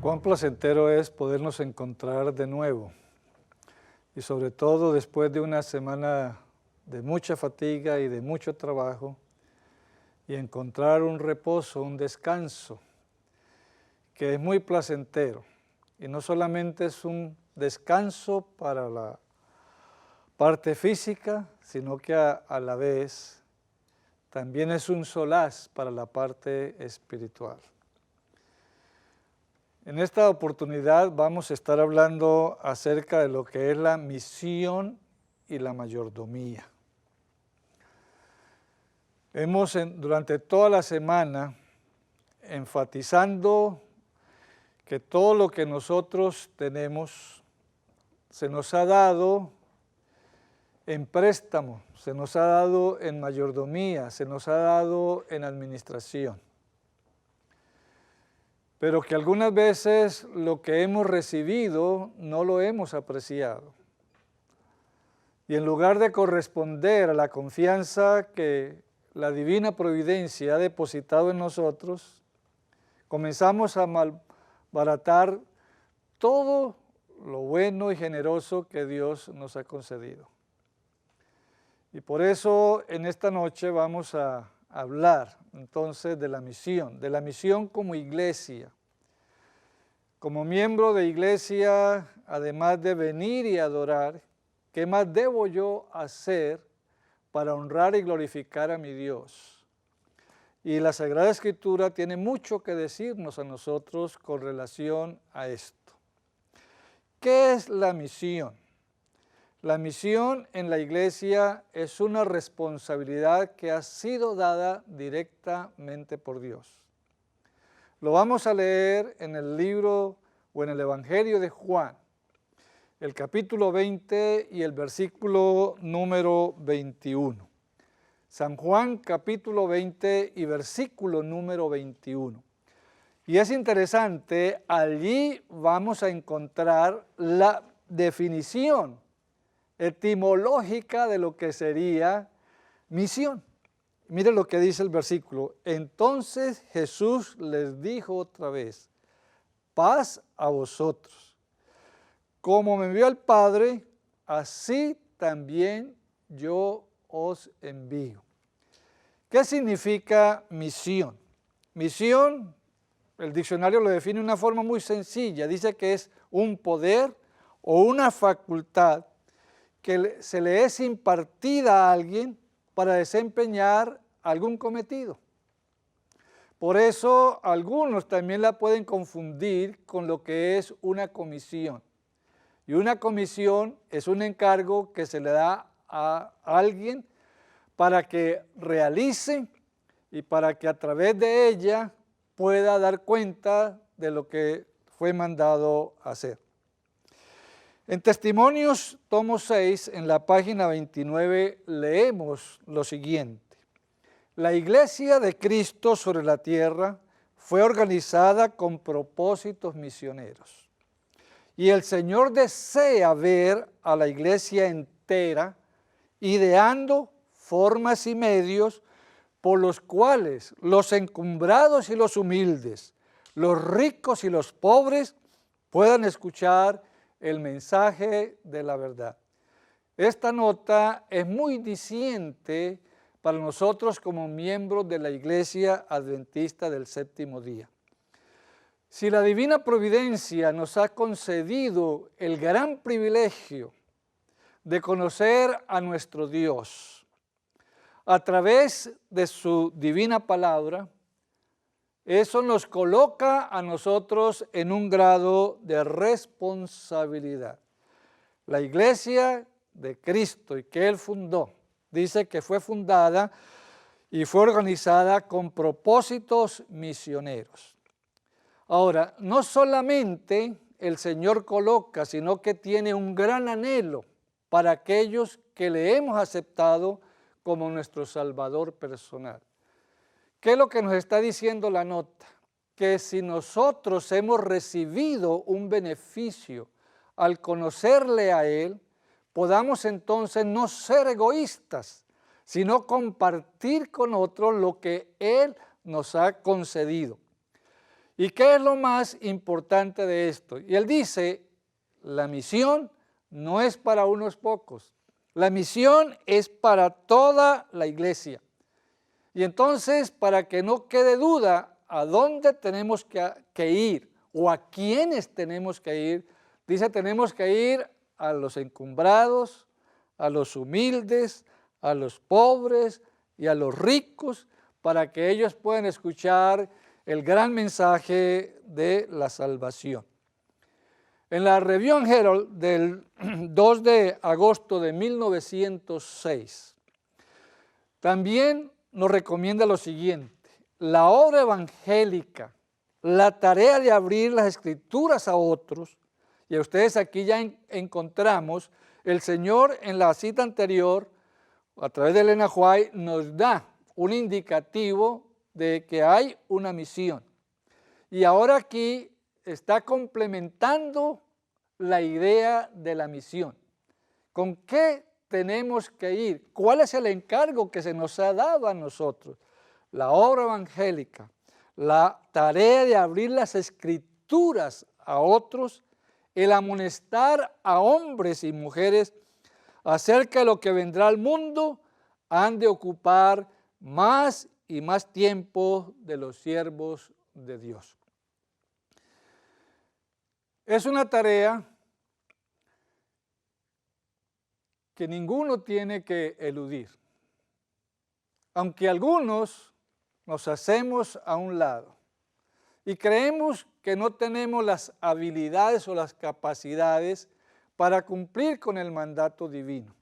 Cuán placentero es podernos encontrar de nuevo y sobre todo después de una semana de mucha fatiga y de mucho trabajo y encontrar un reposo, un descanso que es muy placentero y no solamente es un descanso para la parte física, sino que a la vez también es un solaz para la parte espiritual. En esta oportunidad vamos a estar hablando acerca de lo que es la misión y la mayordomía. Hemos durante toda la semana enfatizando que todo lo que nosotros tenemos se nos ha dado en préstamo, se nos ha dado en mayordomía, se nos ha dado en administración. Pero que algunas veces lo que hemos recibido no lo hemos apreciado. Y en lugar de corresponder a la confianza que la divina providencia ha depositado en nosotros, comenzamos a malbaratar todo lo bueno y generoso que Dios nos ha concedido. Y por eso en esta noche vamos a hablar entonces de la misión como iglesia. Como miembro de iglesia, además de venir y adorar, ¿qué más debo yo hacer para honrar y glorificar a mi Dios? Y la Sagrada Escritura tiene mucho que decirnos a nosotros con relación a esto. ¿Qué es la misión? La misión en la iglesia es una responsabilidad que ha sido dada directamente por Dios. Lo vamos a leer en el libro o en el Evangelio de Juan, el capítulo 20 y el versículo número 21. San Juan capítulo 20 y versículo número 21. Y es interesante, allí vamos a encontrar la definición etimológica de lo que sería misión. Mire lo que dice el versículo. Entonces Jesús les dijo otra vez, paz a vosotros. Como me envió el Padre, así también yo os envío. ¿Qué significa misión? Misión, el diccionario lo define de una forma muy sencilla. Dice que es un poder o una facultad que se le es impartida a alguien para desempeñar algún cometido. Por eso algunos también la pueden confundir con lo que es una comisión. Y una comisión es un encargo que se le da a alguien para que realice y para que a través de ella pueda dar cuenta de lo que fue mandado a hacer. En Testimonios, tomo 6, en la página 29, leemos lo siguiente. La Iglesia de Cristo sobre la tierra fue organizada con propósitos misioneros. Y el Señor desea ver a la Iglesia entera ideando formas y medios por los cuales los encumbrados y los humildes, los ricos y los pobres puedan escuchar el mensaje de la verdad. Esta nota es muy diciente para nosotros como miembros de la Iglesia Adventista del Séptimo Día. Si la Divina Providencia nos ha concedido el gran privilegio de conocer a nuestro Dios a través de su divina palabra, eso nos coloca a nosotros en un grado de responsabilidad. La Iglesia de Cristo y que Él fundó, dice que fue fundada y fue organizada con propósitos misioneros. Ahora, no solamente el Señor coloca, sino que tiene un gran anhelo para aquellos que le hemos aceptado como nuestro Salvador personal. ¿Qué es lo que nos está diciendo la nota? Que si nosotros hemos recibido un beneficio al conocerle a Él, podamos entonces no ser egoístas, sino compartir con otros lo que Él nos ha concedido. ¿Y qué es lo más importante de esto? Y él dice, la misión no es para unos pocos, la misión es para toda la iglesia. Y entonces, para que no quede duda a dónde tenemos que ir o a quiénes tenemos que ir, dice, tenemos que ir a los encumbrados, a los humildes, a los pobres y a los ricos, para que ellos puedan escuchar el gran mensaje de la salvación. En la Review and Herald del 2 de agosto de 1906, también nos recomienda lo siguiente: la obra evangélica, la tarea de abrir las escrituras a otros, y a ustedes aquí ya encontramos, el Señor en la cita anterior, a través de Elena White, nos da un indicativo de que hay una misión. Y ahora aquí está complementando la idea de la misión. ¿Con qué tenemos que ir? ¿Cuál es el encargo que se nos ha dado a nosotros? La obra evangélica, la tarea de abrir las escrituras a otros, el amonestar a hombres y mujeres acerca de lo que vendrá al mundo, han de ocupar más y más tiempo de los siervos de Dios. Es una tarea que ninguno tiene que eludir, aunque algunos nos hacemos a un lado y creemos que no tenemos las habilidades o las capacidades para cumplir con el mandato divino.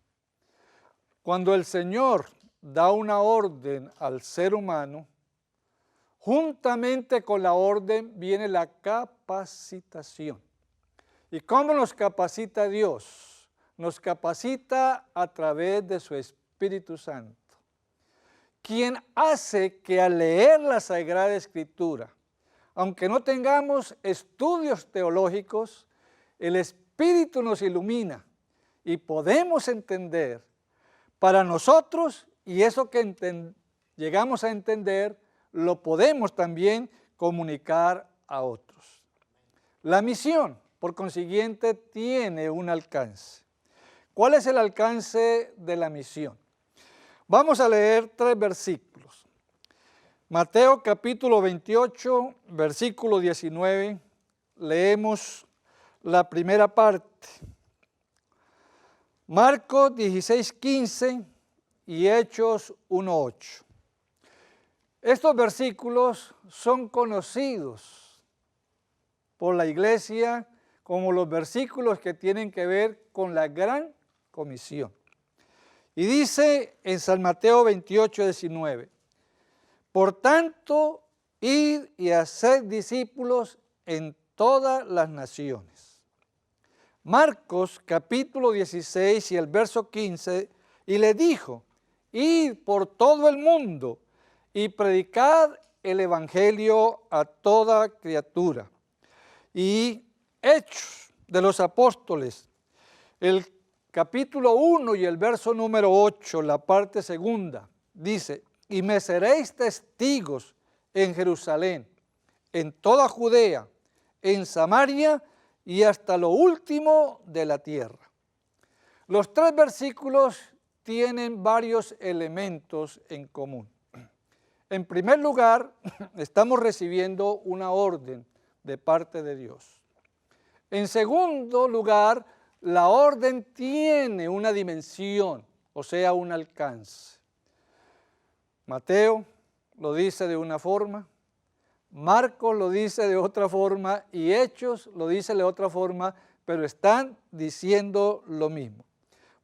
Cuando el Señor da una orden al ser humano, juntamente con la orden viene la capacitación. ¿Y cómo nos capacita Dios? Nos capacita a través de su Espíritu Santo, quien hace que al leer la Sagrada Escritura, aunque no tengamos estudios teológicos, el Espíritu nos ilumina y podemos entender para nosotros, y eso que llegamos a entender, lo podemos también comunicar a otros. La misión, por consiguiente, tiene un alcance. ¿Cuál es el alcance de la misión? Vamos a leer 3 versículos. Mateo capítulo 28, versículo 19, leemos la primera parte. Marcos 16, 15 y Hechos 1, 8. Estos versículos son conocidos por la iglesia como los versículos que tienen que ver con la gran comisión. Y dice en San Mateo 28, 19, por tanto, id y haced discípulos en todas las naciones. Marcos capítulo 16 y el verso 15, y le dijo, id por todo el mundo y predicad el evangelio a toda criatura. Y Hechos de los Apóstoles, el capítulo 1 y el verso número 8, la parte segunda, dice, y me seréis testigos en Jerusalén, en toda Judea, en Samaria y hasta lo último de la tierra. Los 3 versículos tienen varios elementos en común. En primer lugar, estamos recibiendo una orden de parte de Dios. En segundo lugar, la orden tiene una dimensión, o sea, un alcance. Mateo lo dice de una forma, Marcos lo dice de otra forma y Hechos lo dice de otra forma, pero están diciendo lo mismo.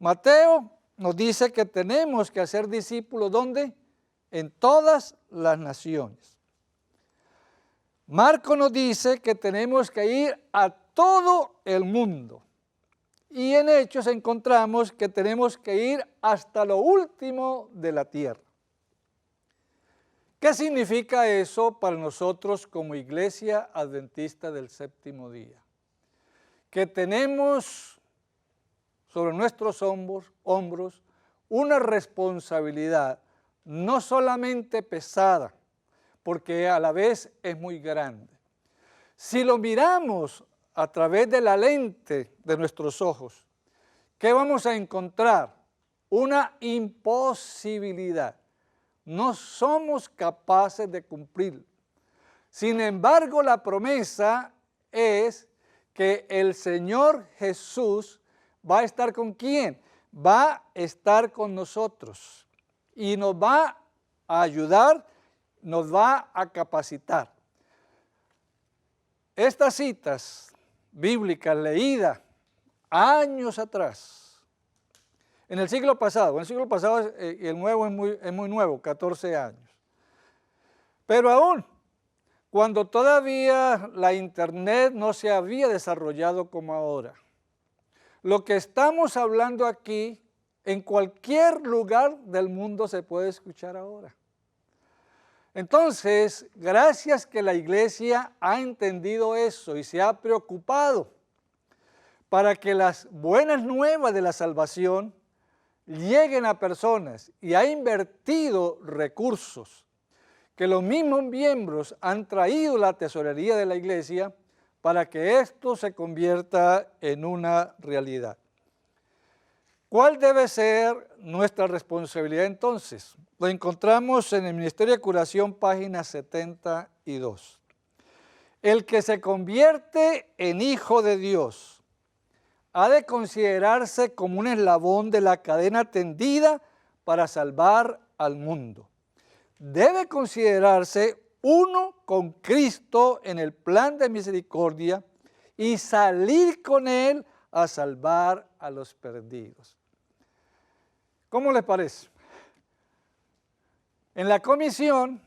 Mateo nos dice que tenemos que hacer discípulos, ¿dónde? En todas las naciones. Marcos nos dice que tenemos que ir a todo el mundo. Y en Hechos encontramos que tenemos que ir hasta lo último de la tierra. ¿Qué significa eso para nosotros como Iglesia Adventista del Séptimo Día? Que tenemos sobre nuestros hombros una responsabilidad no solamente pesada, porque a la vez es muy grande, Si lo miramos a través de la lente de nuestros ojos, ¿qué vamos a encontrar? Una imposibilidad. No somos capaces de cumplir. Sin embargo, la promesa es que el Señor Jesús va a estar ¿con quién? Va a estar con nosotros y nos va a ayudar, nos va a capacitar. Estas citas bíblicas leídas años atrás, en el siglo pasado el nuevo es muy nuevo, 14 años, pero aún cuando todavía la internet no se había desarrollado como ahora. Lo que estamos hablando aquí, en cualquier lugar del mundo se puede escuchar ahora. Entonces, gracias que la iglesia ha entendido eso y se ha preocupado para que las buenas nuevas de la salvación lleguen a personas y ha invertido recursos que los mismos miembros han traído a la tesorería de la iglesia para que esto se convierta en una realidad. ¿Cuál debe ser nuestra responsabilidad entonces? Lo encontramos en el Ministerio de Curación, página 72. El que se convierte en hijo de Dios ha de considerarse como un eslabón de la cadena tendida para salvar al mundo. Debe considerarse uno con Cristo en el plan de misericordia y salir con Él a salvar a los perdidos. ¿Cómo les parece? En la comisión,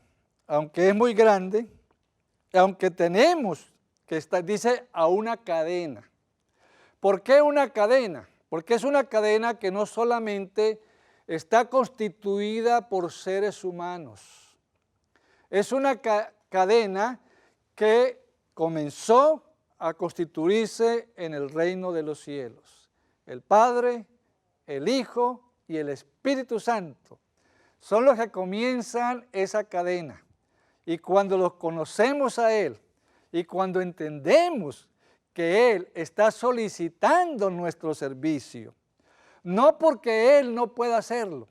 aunque es muy grande, aunque tenemos que estar, dice, a una cadena. ¿Por qué una cadena? Porque es una cadena que no solamente está constituida por seres humanos. Es una cadena que comenzó a constituirse en el reino de los cielos. El Padre, el Hijo y el Espíritu Santo son los que comienzan esa cadena. Y cuando los conocemos a Él y cuando entendemos que Él está solicitando nuestro servicio, no porque Él no pueda hacerlo.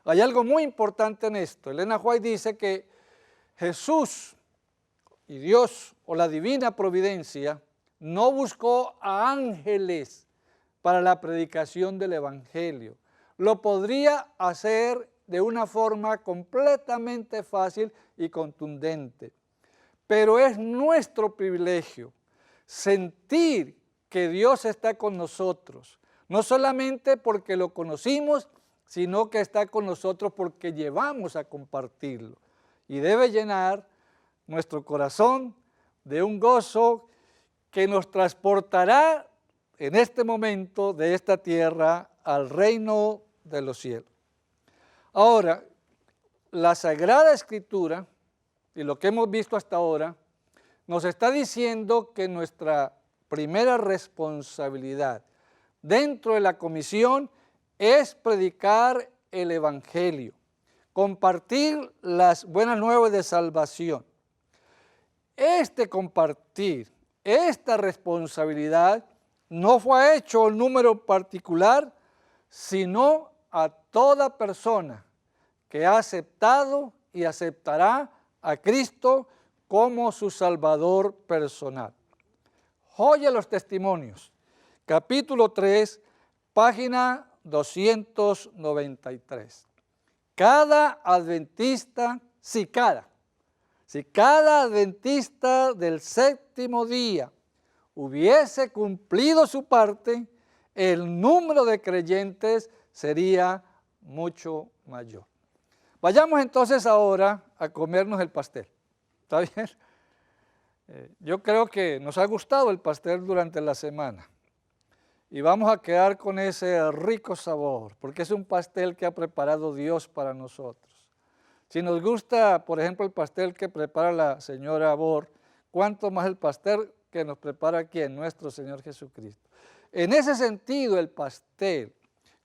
Hay algo muy importante en esto. Elena White dice que Jesús y Dios o la divina providencia no buscó a ángeles para la predicación del evangelio. Lo podría hacer de una forma completamente fácil y contundente. Pero es nuestro privilegio sentir que Dios está con nosotros, no solamente porque lo conocimos, sino que está con nosotros porque llevamos a compartirlo. Y debe llenar nuestro corazón de un gozo que nos transportará en este momento de esta tierra al reino de los cielos. Ahora, la Sagrada Escritura, y lo que hemos visto hasta ahora, nos está diciendo que nuestra primera responsabilidad dentro de la comisión es predicar el Evangelio, compartir las buenas nuevas de salvación. Este compartir, esta responsabilidad no fue hecho un número particular, sino a toda persona que ha aceptado y aceptará a Cristo como su Salvador personal. Joya de los Testimonios, capítulo 3, página 293. Cada adventista, si cada adventista del séptimo día hubiese cumplido su parte, el número de creyentes sería mucho mayor. Vayamos entonces ahora a comernos el pastel. ¿Está bien? Yo creo que nos ha gustado el pastel durante la semana y vamos a quedar con ese rico sabor, porque es un pastel que ha preparado Dios para nosotros. Si nos gusta, por ejemplo, el pastel que prepara la señora Bor, ¿cuánto más el pastel que nos prepara ¿quién? Nuestro Señor Jesucristo. En ese sentido, el pastel,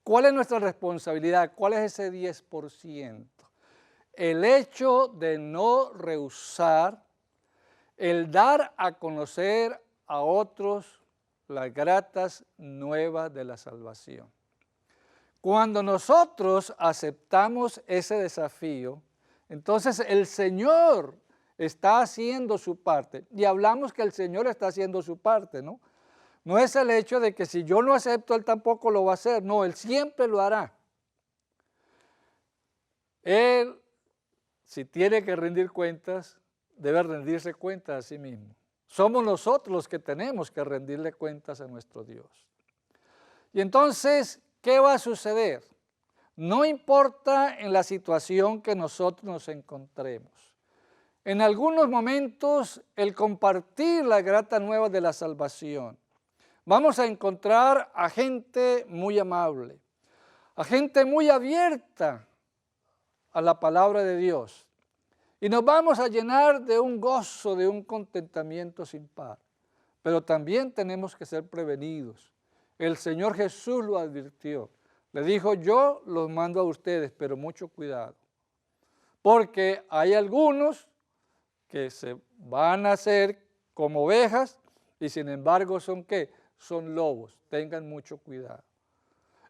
¿cuál es nuestra responsabilidad? ¿Cuál es ese 10%? El hecho de no rehusar el dar a conocer a otros las gratas nuevas de la salvación. Cuando nosotros aceptamos ese desafío, entonces el Señor está haciendo su parte. Y hablamos que el Señor está haciendo su parte, ¿no? No es el hecho de que si yo no acepto, Él tampoco lo va a hacer. No, Él siempre lo hará. Él, si tiene que rendir cuentas, debe rendirse cuentas a sí mismo. Somos nosotros los que tenemos que rendirle cuentas a nuestro Dios. Y entonces, ¿qué va a suceder? No importa en la situación que nosotros nos encontremos. En algunos momentos, el compartir la grata nueva de la salvación, vamos a encontrar a gente muy amable, a gente muy abierta a la palabra de Dios. Y nos vamos a llenar de un gozo, de un contentamiento sin par. Pero también tenemos que ser prevenidos. El Señor Jesús lo advirtió. Le dijo, yo los mando a ustedes, pero mucho cuidado. Porque hay algunos que se van a hacer como ovejas y sin embargo son ¿qué? Son lobos. Tengan mucho cuidado.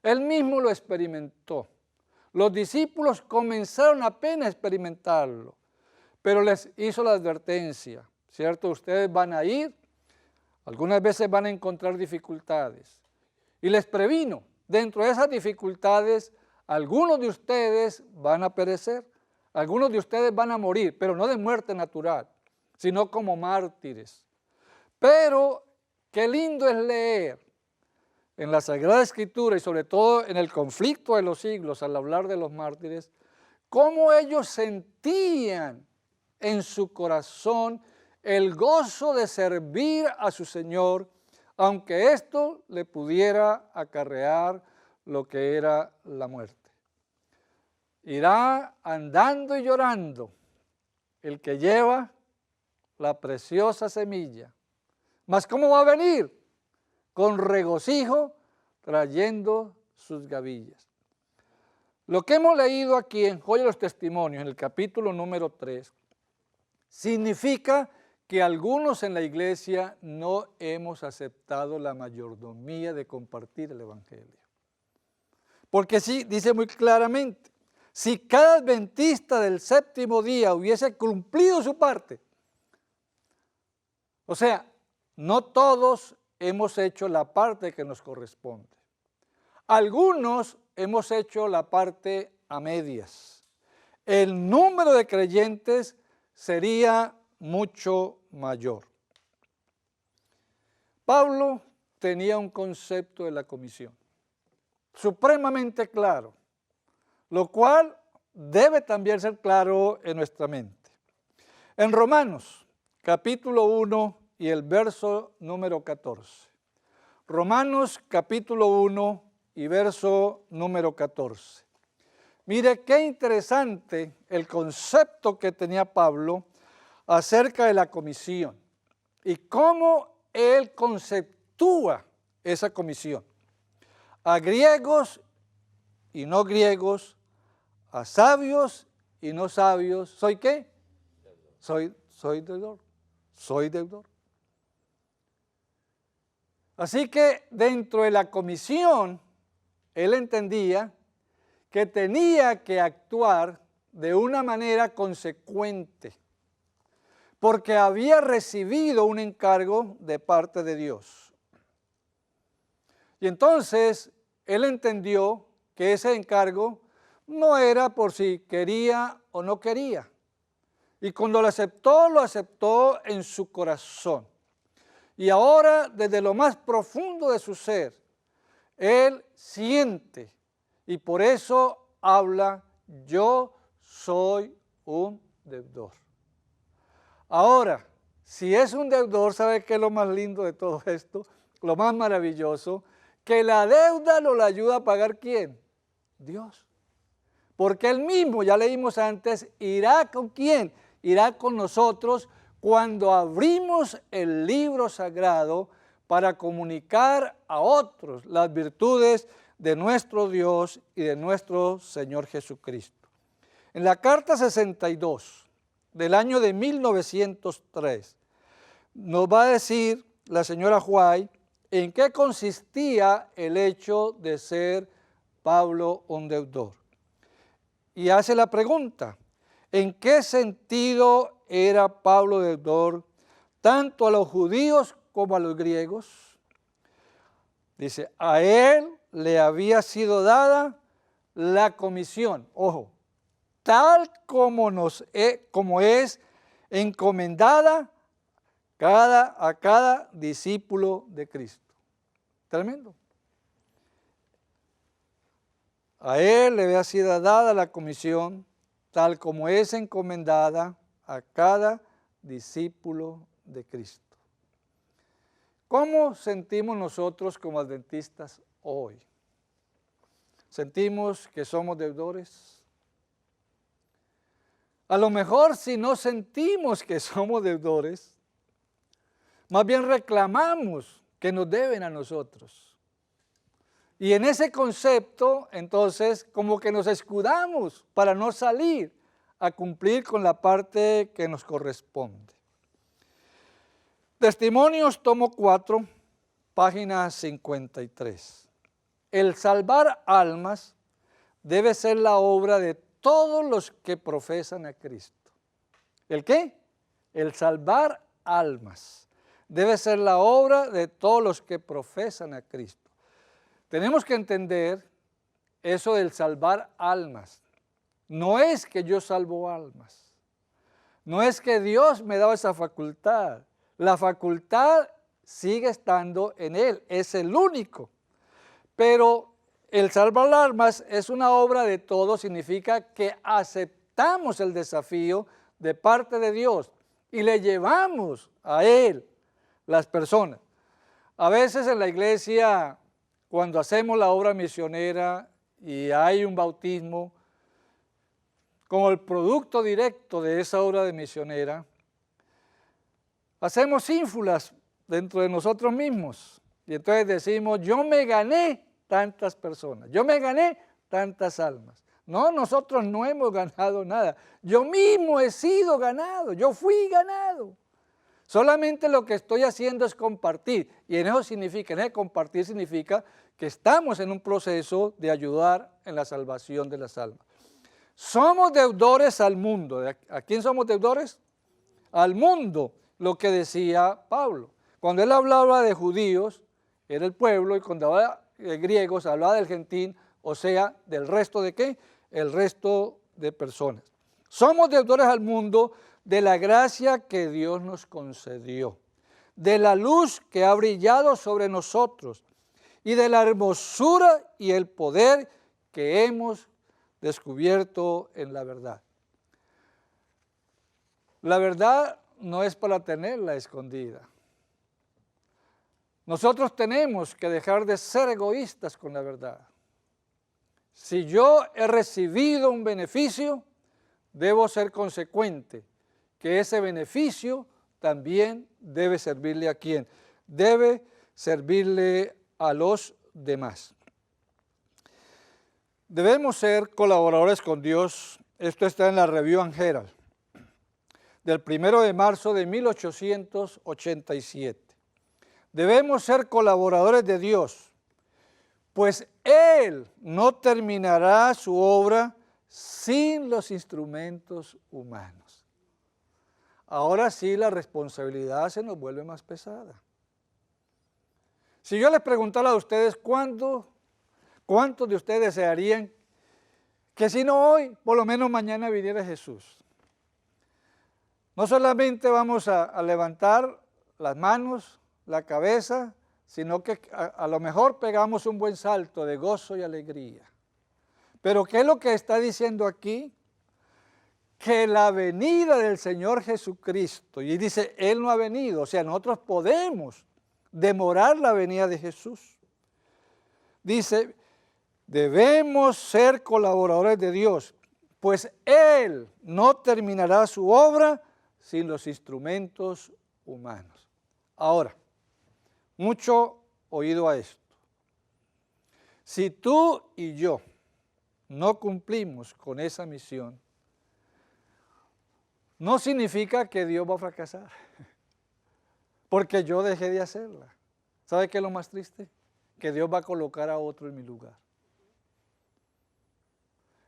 Él mismo lo experimentó. Los discípulos comenzaron apenas a experimentarlo, pero les hizo la advertencia, ¿cierto? Ustedes van a ir, algunas veces van a encontrar dificultades. Y les previno, dentro de esas dificultades, algunos de ustedes van a perecer, algunos de ustedes van a morir, pero no de muerte natural, sino como mártires. Pero qué lindo es leer en la Sagrada Escritura y sobre todo en el conflicto de los siglos al hablar de los mártires, cómo ellos sentían en su corazón el gozo de servir a su Señor, aunque esto le pudiera acarrear lo que era la muerte. Irá andando y llorando el que lleva la preciosa semilla. ¿Mas cómo va a venir? Con regocijo trayendo sus gavillas. Lo que hemos leído aquí en Joya de los Testimonios, en el capítulo número 3, significa que algunos en la iglesia no hemos aceptado la mayordomía de compartir el Evangelio. Porque sí, dice muy claramente, si cada adventista del séptimo día hubiese cumplido su parte, o sea, no todos hemos hecho la parte que nos corresponde. Algunos hemos hecho la parte a medias. El número de creyentes sería mucho mayor. Pablo tenía un concepto de la comisión supremamente claro, lo cual debe también ser claro en nuestra mente. En Romanos, capítulo 1 y el verso número 14. Romanos, capítulo 1 y verso número 14. Mire qué interesante el concepto que tenía Pablo acerca de la comisión y cómo él conceptúa esa comisión. A griegos y no griegos, a sabios y no sabios, ¿soy qué? Soy deudor, soy deudor. Así que dentro de la comisión, él entendía que tenía que actuar de una manera consecuente, porque había recibido un encargo de parte de Dios. Y entonces él entendió que ese encargo no era por si quería o no quería. Y cuando lo aceptó en su corazón. Y ahora, desde lo más profundo de su ser, él siente y por eso habla, yo soy un deudor. Ahora, si es un deudor, ¿sabe qué es lo más lindo de todo esto? Lo más maravilloso, que la deuda lo la ayuda a pagar ¿quién? Dios. Porque él mismo, ya leímos antes, irá con ¿quién? Irá con nosotros cuando abrimos el libro sagrado para comunicar a otros las virtudes de nuestro Dios y de nuestro Señor Jesucristo. En la carta 62 del año de 1903, nos va a decir la señora White en qué consistía el hecho de ser Pablo un deudor. Y hace la pregunta, ¿en qué sentido era Pablo deudor tanto a los judíos como a los griegos? Dice, a él le había sido dada la comisión, ojo, tal como es encomendada a cada discípulo de Cristo. Tremendo. A él le había sido dada la comisión, tal como es encomendada a cada discípulo de Cristo. ¿Cómo sentimos nosotros como adventistas hoy? ¿Sentimos que somos deudores? A lo mejor si no sentimos que somos deudores, más bien reclamamos que nos deben a nosotros. Y en ese concepto, entonces, como que nos escudamos para no salir a cumplir con la parte que nos corresponde. Testimonios, tomo 4, página 53. El salvar almas debe ser la obra de todos los que profesan a Cristo. ¿El qué? El salvar almas debe ser la obra de todos los que profesan a Cristo. Tenemos que entender eso del salvar almas. No es que yo salvo almas. No es que Dios me daba esa facultad. La facultad sigue estando en Él. Es el único. Pero el salvar almas es una obra de todos. Significa que aceptamos el desafío de parte de Dios y le llevamos a Él las personas. A veces en la iglesia, cuando hacemos la obra misionera y hay un bautismo, como el producto directo de esa obra de misionera, hacemos ínfulas dentro de nosotros mismos. Y entonces decimos, yo me gané tantas personas, yo me gané tantas almas. No, nosotros no hemos ganado nada. Yo mismo he sido ganado, yo fui ganado. Solamente lo que estoy haciendo es compartir. Y en eso significa, en ese compartir significa que estamos en un proceso de ayudar en la salvación de las almas. Somos deudores al mundo. ¿A quién somos deudores? Al mundo, lo que decía Pablo. Cuando él hablaba de judíos, era el pueblo, y cuando hablaba de griegos, hablaba del gentil, o sea, del resto de ¿qué? El resto de personas. Somos deudores al mundo de la gracia que Dios nos concedió, de la luz que ha brillado sobre nosotros y de la hermosura y el poder que hemos descubierto en la verdad. La verdad no es para tenerla escondida. Nosotros tenemos que dejar de ser egoístas con la verdad. Si yo he recibido un beneficio, debo ser consecuente, que ese beneficio también debe servirle a quién, debe servirle a los demás. Debemos ser colaboradores con Dios. Esto está en la Review and Herald, del 1 de marzo de 1887. Debemos ser colaboradores de Dios, pues Él no terminará su obra sin los instrumentos humanos. Ahora sí la responsabilidad se nos vuelve más pesada. Si yo les preguntara a ustedes ¿cuántos de ustedes desearían que si no hoy, por lo menos mañana viniera Jesús? No solamente vamos a levantar las manos, la cabeza, sino que a lo mejor pegamos un buen salto de gozo y alegría. Pero ¿qué es lo que está diciendo aquí? Que la venida del Señor Jesucristo, y dice, Él no ha venido, o sea, nosotros podemos demorar la venida de Jesús. Dice, debemos ser colaboradores de Dios, pues Él no terminará su obra sin los instrumentos humanos. Ahora, mucho oído a esto. Si tú y yo no cumplimos con esa misión, no significa que Dios va a fracasar. porque yo dejé de hacerla. ¿Sabe qué es lo más triste? Que Dios va a colocar a otro en mi lugar.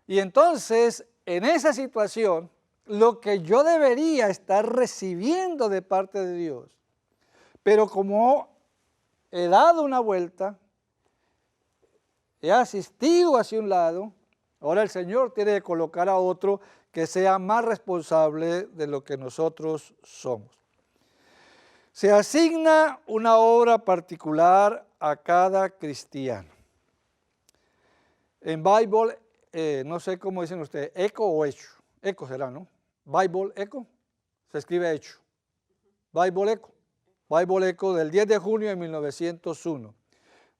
Y entonces, en esa situación, lo que yo debería estar recibiendo de parte de Dios, pero como he dado una vuelta, he asistido hacia un lado, ahora el Señor tiene que colocar a otro que sea más responsable de lo que nosotros somos. Se asigna una obra particular a cada cristiano. En Bible, no sé cómo dicen ustedes, eco o hecho. Eco será, ¿no? Bible eco, se escribe hecho. Bible eco. Bible eco del 10 de junio de 1901.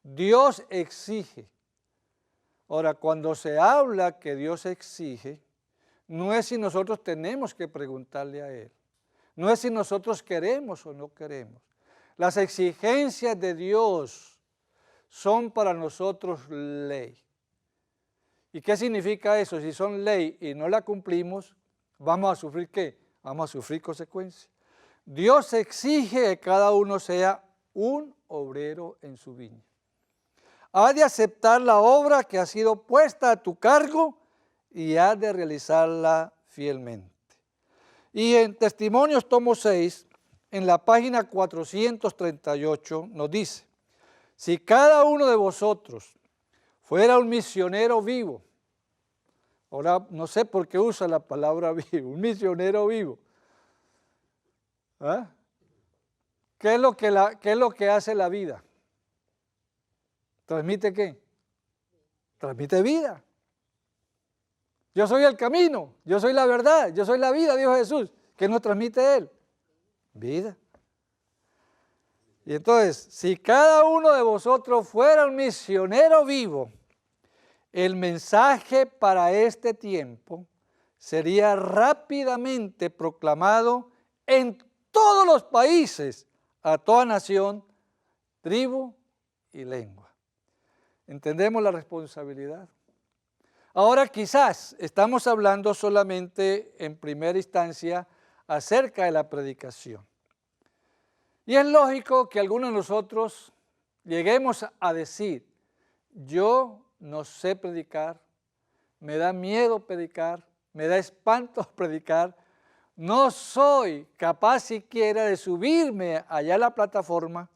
Dios exige. Ahora, cuando se habla que Dios exige, no es si nosotros tenemos que preguntarle a Él. No es si nosotros queremos o no queremos. Las exigencias de Dios son para nosotros ley. ¿Y qué significa eso? Si son ley y no la cumplimos, ¿vamos a sufrir qué? Vamos a sufrir consecuencias. Dios exige que cada uno sea un obrero en su viña. Has de aceptar la obra que ha sido puesta a tu cargo y has de realizarla fielmente. Y en Testimonios tomo 6, en la página 438, nos dice, si cada uno de vosotros fuera un misionero vivo, ahora no sé por qué usa la palabra vivo, un misionero vivo, ¿ah? ¿Qué es lo que hace la vida? ¿Transmite qué? Transmite vida. Yo soy el camino, yo soy la verdad, yo soy la vida, dijo Jesús. ¿Qué nos transmite Él? Vida. Y entonces, si cada uno de vosotros fuera un misionero vivo, el mensaje para este tiempo sería rápidamente proclamado en todos los países, a toda nación, tribu y lengua. ¿Entendemos la responsabilidad? Ahora quizás estamos hablando solamente en primera instancia acerca de la predicación. Y es lógico que algunos de nosotros lleguemos a decir, yo no sé predicar, me da miedo predicar, me da espanto predicar, no soy capaz siquiera de subirme allá a la plataforma,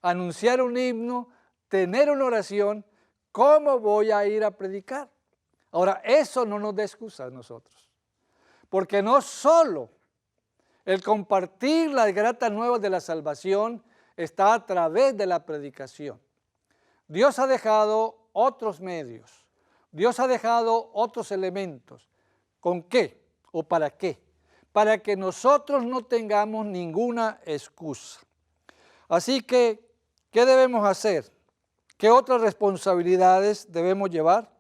anunciar un himno, tener una oración, ¿cómo voy a ir a predicar? Ahora, eso no nos da excusa a nosotros, porque no solo el compartir las gratas nuevas de la salvación está a través de la predicación. Dios ha dejado otros medios, Dios ha dejado otros elementos. ¿Con qué o para qué? Para que nosotros no tengamos ninguna excusa. Así que, ¿qué debemos hacer? ¿Qué otras responsabilidades debemos llevar?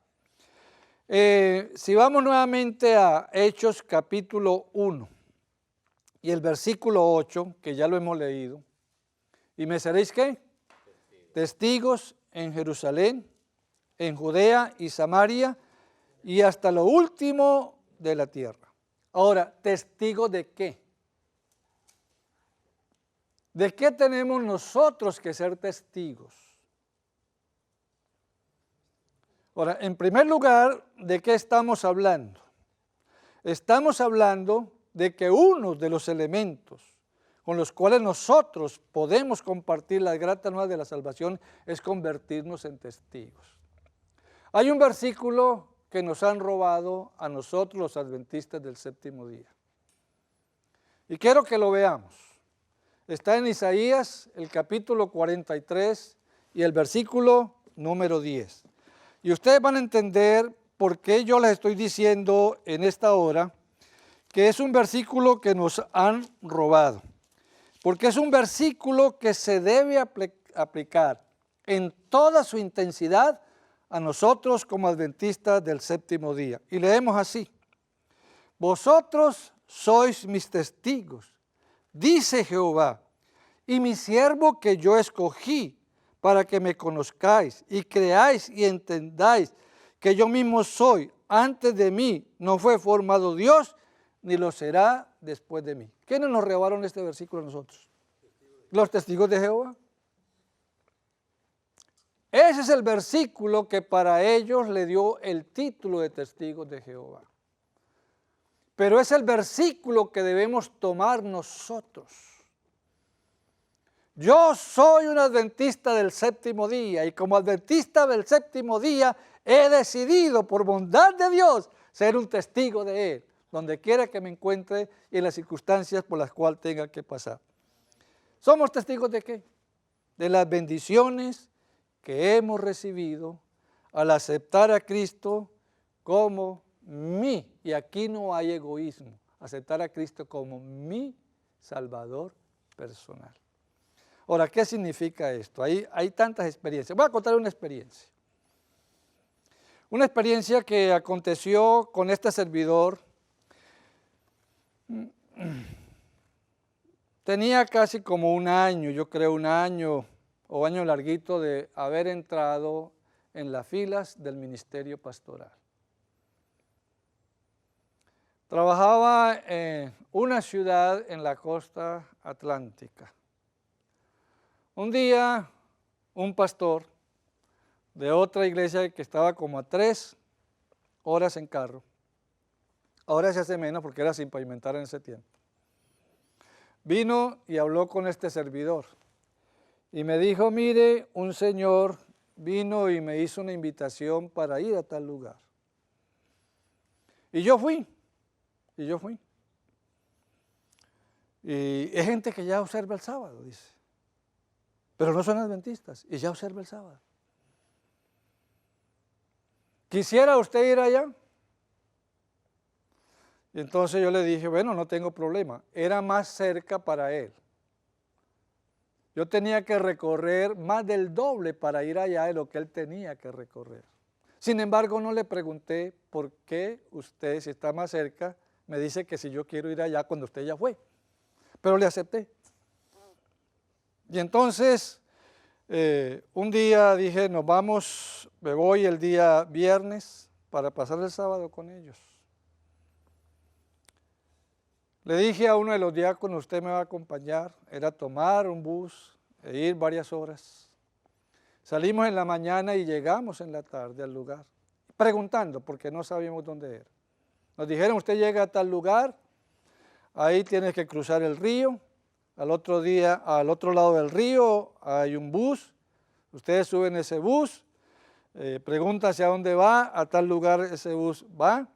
Si vamos nuevamente a Hechos capítulo 1 y el versículo 8, que ya lo hemos leído, ¿y me seréis qué? Testigos en Jerusalén, en Judea y Samaria y hasta lo último de la tierra. Ahora, ¿testigos de qué? ¿De qué tenemos nosotros que ser testigos? Ahora, en primer lugar, ¿de qué estamos hablando? Estamos hablando de que uno de los elementos con los cuales nosotros podemos compartir la grata nueva de la salvación es convertirnos en testigos. Hay un versículo que nos han robado a nosotros los adventistas del séptimo día. Y quiero que lo veamos. Está en Isaías, el capítulo 43 y el versículo número 10. Y ustedes van a entender por qué yo les estoy diciendo en esta hora que es un versículo que nos han robado. Porque es un versículo que se debe aplicar en toda su intensidad a nosotros como adventistas del séptimo día. Y leemos así: vosotros sois mis testigos, dice Jehová, y mi siervo que yo escogí, para que me conozcáis y creáis y entendáis que yo mismo soy. Antes de mí no fue formado Dios, ni lo será después de mí. ¿Quiénes nos robaron este versículo a nosotros? los testigos de Jehová. Ese es el versículo que para ellos le dio el título de testigos de Jehová. Pero es el versículo que debemos tomar nosotros. Yo soy un adventista del séptimo día y como adventista del séptimo día he decidido por bondad de Dios ser un testigo de Él, donde quiera que me encuentre y en las circunstancias por las cuales tenga que pasar. ¿Somos testigos de qué? De las bendiciones que hemos recibido al aceptar a Cristo como mi, y aquí no hay egoísmo, aceptar a Cristo como mi Salvador personal. Ahora, ¿qué significa esto? Hay tantas experiencias. Voy a contar una experiencia. Una experiencia que aconteció con este servidor. Tenía casi como un año, yo creo un año o año larguito de haber entrado en las filas del ministerio pastoral. Trabajaba en una ciudad en la costa atlántica. Un día, un pastor de otra iglesia que estaba como a 3 horas en carro, ahora se hace menos porque era sin pavimentar en ese tiempo, vino y habló con este servidor y me dijo, mire, un señor vino y me hizo una invitación para ir a tal lugar. Y yo fui. Y es gente que ya observa el sábado, dice. Pero no son adventistas y ya observa el sábado. ¿Quisiera usted ir allá? Y entonces yo le dije, bueno, no tengo problema. Era más cerca para él. Yo tenía que recorrer más del doble para ir allá de lo que él tenía que recorrer. Sin embargo, no le pregunté por qué usted, si está más cerca, me dice que si yo quiero ir allá cuando usted ya fue. Pero le acepté. Y entonces, un día dije, nos vamos, me voy el día viernes para pasar el sábado con ellos. Le dije a uno de los diáconos, usted me va a acompañar, era tomar un bus e ir varias horas. Salimos en la mañana y llegamos en la tarde al lugar, preguntando porque no sabíamos dónde era. Nos dijeron, usted llega a tal lugar, ahí tienes que cruzar el río, al otro lado del río hay un bus, ustedes suben ese bus, pregunta hacia dónde va, a tal lugar ese bus va,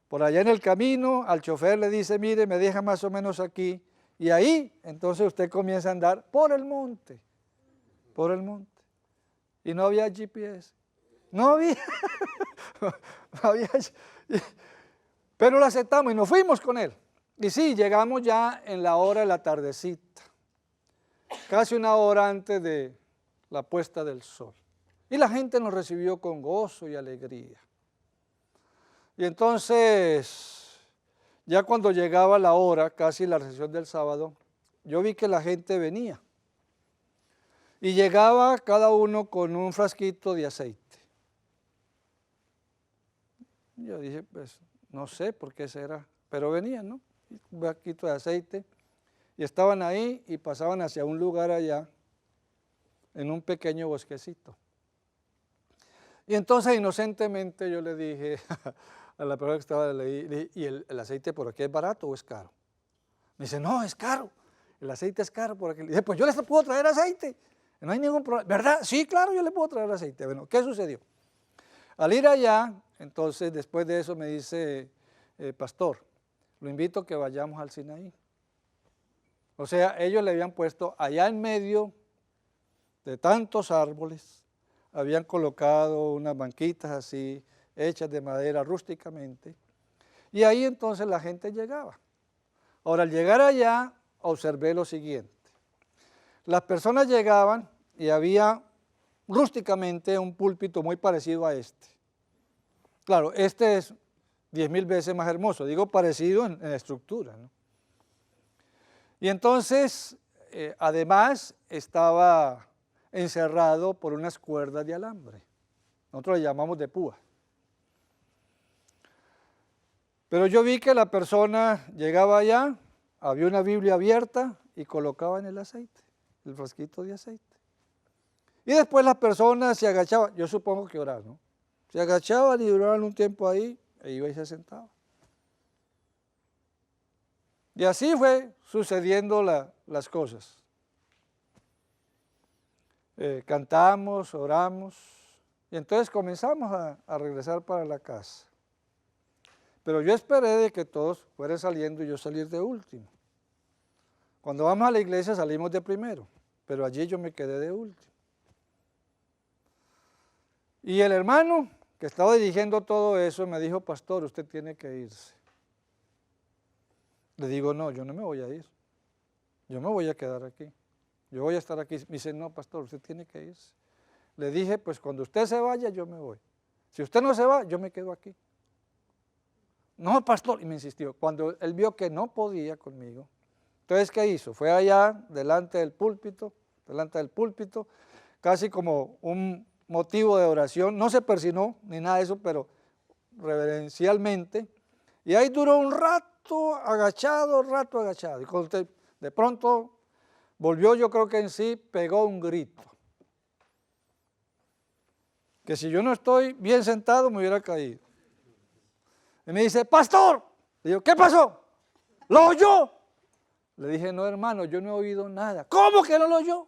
por allá en el camino al chofer le dice, mire, me deja más o menos aquí, y ahí entonces usted comienza a andar por el monte, y no había GPS, no había, pero lo aceptamos y nos fuimos con él. Y sí, llegamos ya en la hora de la tardecita, casi una hora antes de la puesta del sol. Y la gente nos recibió con gozo y alegría. Y entonces, ya cuando llegaba la hora, casi la recepción del sábado, yo vi que la gente venía. Y llegaba cada uno con un frasquito de aceite. Yo dije, pues, no sé por qué será, pero venían, ¿no? Un frasquito de aceite. Y estaban ahí y pasaban hacia un lugar allá, en un pequeño bosquecito. Y entonces inocentemente yo le dije a la persona que estaba ahí, ¿y el aceite por aquí es barato o es caro? Me dice, no, es caro, el aceite es caro por aquí. Le dije, pues yo les puedo traer aceite, no hay ningún problema. ¿Verdad? Sí, claro, yo le puedo traer aceite. Bueno, ¿qué sucedió? Al ir allá, entonces después de eso me dice, pastor, lo invito a que vayamos al Sinaí. O sea, ellos le habían puesto allá en medio de tantos árboles, habían colocado unas banquitas así, hechas de madera rústicamente, y ahí entonces la gente llegaba. Ahora, al llegar allá, observé lo siguiente. Las personas llegaban y había rústicamente un púlpito muy parecido a este. Claro, este es 10,000 veces más hermoso, digo parecido en estructura, ¿no? Y entonces, además, estaba encerrado por unas cuerdas de alambre. Nosotros le llamamos de púa. Pero yo vi que la persona llegaba allá, había una Biblia abierta y colocaba en el aceite. el frasquito de aceite. Y después las personas se agachaban, yo supongo que oraban, ¿no? Se agachaban y duraban un tiempo ahí, e iba y se sentaba. Y así fue sucediendo las cosas. Cantamos, oramos, y entonces comenzamos a regresar para la casa. Pero yo esperé de que todos fueran saliendo y yo salir de último. Cuando vamos a la iglesia salimos de primero, pero allí yo me quedé de último. Y el hermano que estaba dirigiendo todo eso me dijo, pastor, usted tiene que irse. Le digo, no, yo no me voy a ir, yo me voy a quedar aquí, yo voy a estar aquí. Me dice, no, pastor, usted tiene que irse. Le dije, pues cuando usted se vaya, yo me voy. Si usted no se va, yo me quedo aquí. No, pastor, y me insistió. Cuando él vio que no podía conmigo, entonces, ¿qué hizo? Fue allá, delante del púlpito, casi como un motivo de oración. No se persinó ni nada de eso, pero reverencialmente. Y ahí duró un rato agachado. Y cuando de pronto volvió, yo creo que en sí, pegó un grito. Que si yo no estoy bien sentado, me hubiera caído. Y me dice, pastor. Le digo, ¿qué pasó? ¿Lo oyó? Le dije, no, hermano, yo no he oído nada. ¿Cómo que no lo oyó?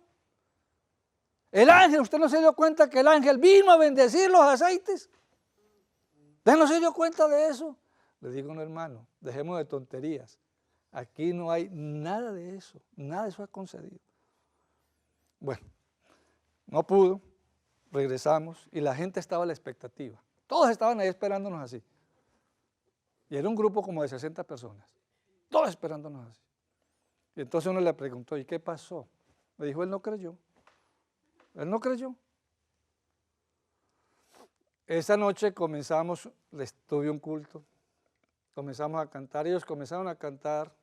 El ángel, ¿usted no se dio cuenta que el ángel vino a bendecir los aceites? ¿Usted no se dio cuenta de eso? Le digo, no, hermano, dejemos de tonterías. Aquí no hay nada de eso ha concedido. Bueno, no pudo, regresamos y la gente estaba a la expectativa. Todos estaban ahí esperándonos así. Y era un grupo como de 60 personas, todos esperándonos así. Y entonces uno le preguntó, ¿y qué pasó? Me dijo, él no creyó. Él no creyó. Esa noche comenzamos, les tuve un culto, comenzamos a cantar, ellos comenzaron a cantar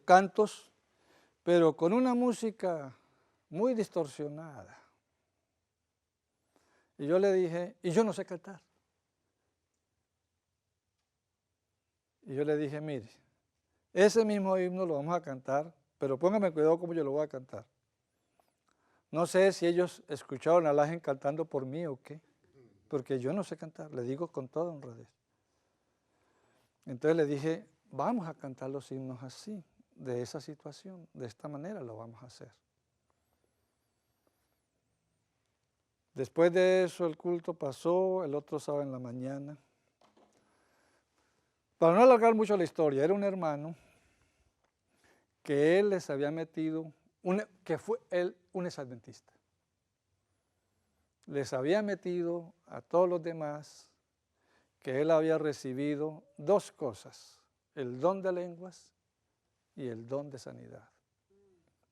cantos, pero con una música muy distorsionada. Y yo le dije, y yo no sé cantar. Y yo le dije, mire, ese mismo himno lo vamos a cantar, pero póngame cuidado cómo yo lo voy a cantar. No sé si ellos escucharon a la gente cantando por mí o qué, porque yo no sé cantar, le digo con toda honradez. Entonces le dije, vamos a cantar los himnos así, de esa situación, de esta manera lo vamos a hacer. Después de eso el culto pasó, el otro sábado en la mañana. Para no alargar mucho la historia, era un hermano que él les había metido, que fue él un exadventista. Les había metido a todos los demás que él había recibido dos cosas, el don de lenguas y el don de sanidad.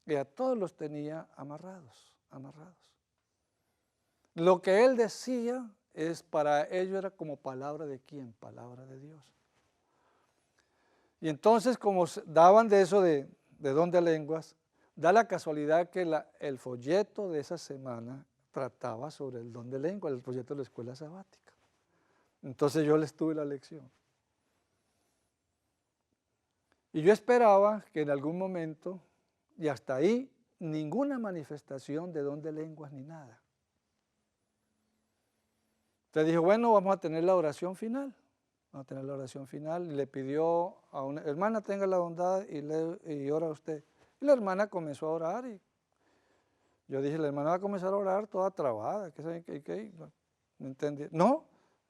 Y a todos los tenía amarrados. Lo que él decía para ellos era como palabra de quién, palabra de Dios. Y entonces como daban de eso de don de lenguas, da la casualidad que el folleto de esa semana trataba sobre el don de lengua, el folleto de la escuela sabática. Entonces yo les tuve la lección. Y yo esperaba que en algún momento, y hasta ahí, ninguna manifestación de don de lenguas ni nada. Entonces dije, bueno, vamos a tener la oración final. Y le pidió a una hermana, tenga la bondad y ora usted. Y la hermana comenzó a orar y yo dije, la hermana va a comenzar a orar toda trabada, ¿qué? No entendí. No,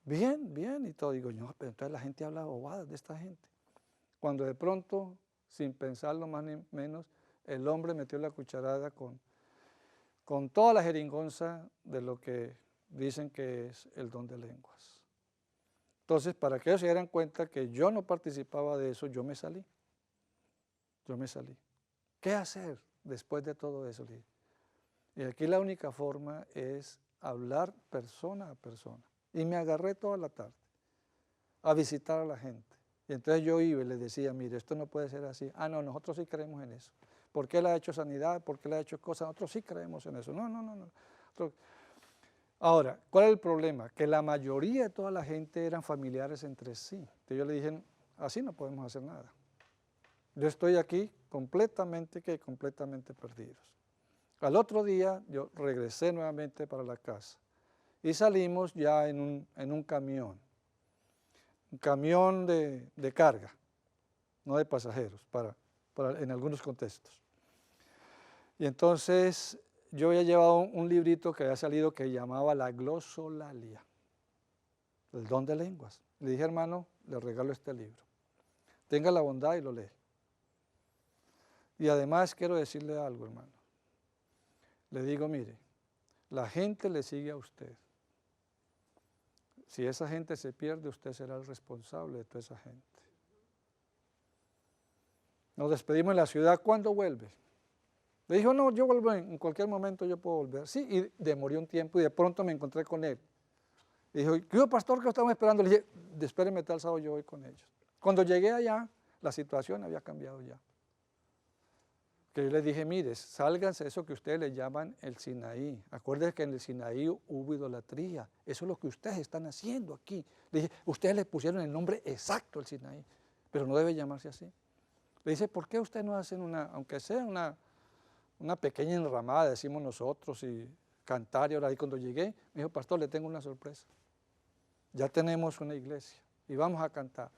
bien, y todo. Digo, no, pero entonces la gente habla bobadas de esta gente. Cuando de pronto, sin pensarlo más ni menos, el hombre metió la cucharada con toda la jeringonza de lo que dicen que es el don de lenguas. Entonces, para que ellos se dieran cuenta que yo no participaba de eso, yo me salí. ¿Qué hacer después de todo eso? Y aquí la única forma es hablar persona a persona. Y me agarré toda la tarde a visitar a la gente. Y entonces yo iba y les decía, mire, esto no puede ser así. Ah, no, nosotros sí creemos en eso. ¿Por qué él ha hecho sanidad? ¿Por qué él ha hecho cosas? Nosotros sí creemos en eso. No. Ahora, ¿cuál es el problema? Que la mayoría de toda la gente eran familiares entre sí. Entonces yo le dije, así no podemos hacer nada. Yo estoy aquí completamente perdidos. Al otro día yo regresé nuevamente para la casa y salimos ya en un camión de carga, no de pasajeros, en algunos contextos. Y entonces yo había llevado un librito que había salido que llamaba La Glosolalia, el don de lenguas. Le dije, hermano, le regalo este libro. Tenga la bondad y lo lee. Y además quiero decirle algo, hermano. Le digo, mire, la gente le sigue a usted. Si esa gente se pierde, usted será el responsable de toda esa gente. Nos despedimos en la ciudad, ¿cuándo vuelve? Le dijo, no, yo vuelvo en cualquier momento, yo puedo volver. Sí, y demoré un tiempo y de pronto me encontré con él. Y dijo, ¿qué pastor que estamos esperando? Le dije, espéreme tal sábado, yo voy con ellos. Cuando llegué allá, la situación había cambiado ya. Que yo les dije, mire, sálganse de eso que ustedes le llaman el Sinaí. Acuérdense que en el Sinaí hubo idolatría. Eso es lo que ustedes están haciendo aquí. Le dije, ustedes le pusieron el nombre exacto al Sinaí, pero no debe llamarse así. Le dice, ¿por qué ustedes no hacen aunque sea una pequeña enramada, decimos nosotros, y cantar? Y ahora ahí cuando llegué, me dijo, pastor, le tengo una sorpresa. Ya tenemos una iglesia y vamos a cantar.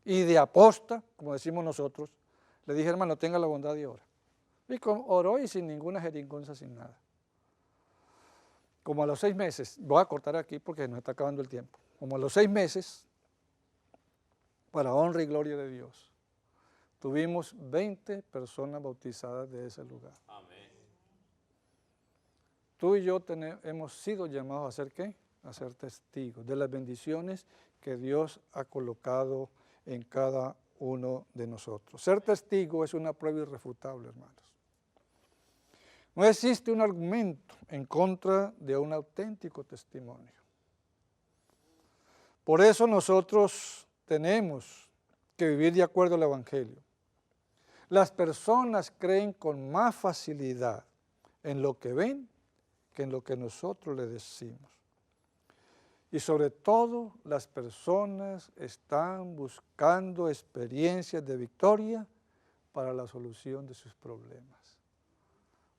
Y de aposta, como decimos nosotros, le dije, hermano, tenga la bondad y ora. Y oró y sin ninguna jeringonza, sin nada. Como a los 6 meses, voy a cortar aquí porque nos está acabando el tiempo, como a los 6 meses, para honra y gloria de Dios, tuvimos 20 personas bautizadas de ese lugar. Amén. Tú y yo hemos sido llamados a ser ¿qué? A ser testigos de las bendiciones que Dios ha colocado en cada uno de nosotros. Ser testigo es una prueba irrefutable, hermanos. No existe un argumento en contra de un auténtico testimonio. Por eso nosotros tenemos que vivir de acuerdo al Evangelio. Las personas creen con más facilidad en lo que ven que en lo que nosotros les decimos. Y sobre todo, las personas están buscando experiencias de victoria para la solución de sus problemas.